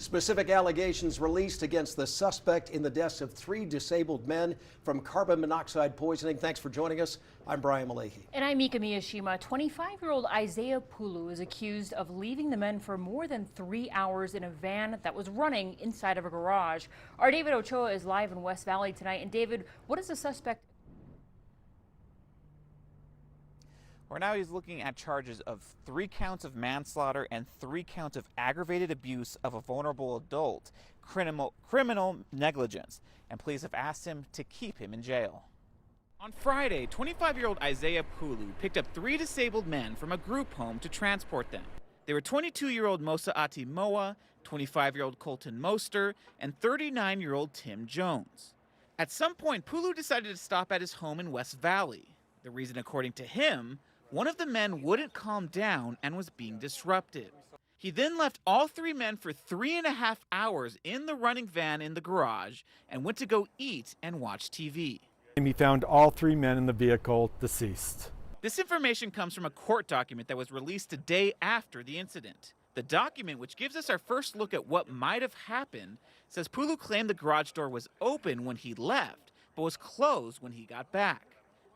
Specific allegations released against the suspect in the deaths of 3 disabled men from carbon monoxide poisoning. Thanks for joining us. I'm Brian Malahi. And I'm Mika Miyashima. 25-year-old Isaiah Pulu is accused of leaving the men for more than 3 hours in a van that was running inside of a garage. Our David Ochoa is live in West Valley tonight. And David, what is the suspect? Well, now he's looking at charges of 3 counts of manslaughter and 3 counts of aggravated abuse of a vulnerable adult, criminal negligence, and police have asked him to keep him in jail. On Friday, 25-year-old Isaiah Pulu picked up 3 disabled men from a group home to transport them. They were 22-year-old Mosa'ati Moa, 25-year-old Colton Moser, and 39-year-old Tim Jones. At some point, Pulu decided to stop at his home in West Valley. The reason, according to him, one of the men wouldn't calm down and was being disruptive. He then left all 3 men for 3.5 hours in the running van in the garage and went to go eat and watch TV. He found all 3 men in the vehicle deceased. This information comes from a court document that was released a day after the incident. The document, which gives us our first look at what might have happened, says Pulu claimed the garage door was open when he left, but was closed when he got back.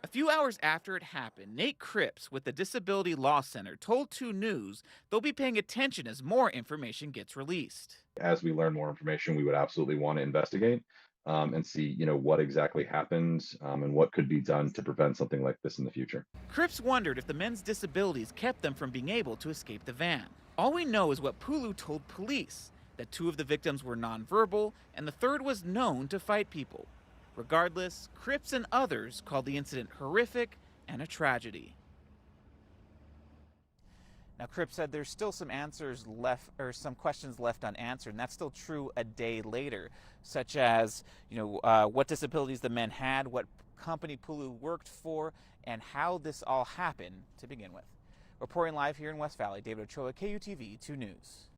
A few hours after it happened, Nate Cripps with the Disability Law Center told 2 News they'll be paying attention as more information gets released. As we learn more information, we would absolutely want to investigate and see, what exactly happened and what could be done to prevent something like this in the future. Cripps wondered if the men's disabilities kept them from being able to escape the van. All we know is what Pulu told police, that 2 of the victims were nonverbal and the 3rd was known to fight people. Regardless, Cripps and others called the incident horrific and a tragedy. Now, Cripps said there's still some answers left, or some questions left unanswered, and that's still true a day later, such as, what disabilities the men had, what company Pulu worked for, and how this all happened to begin with. Reporting live here in West Valley, David Ochoa, KUTV 2 News.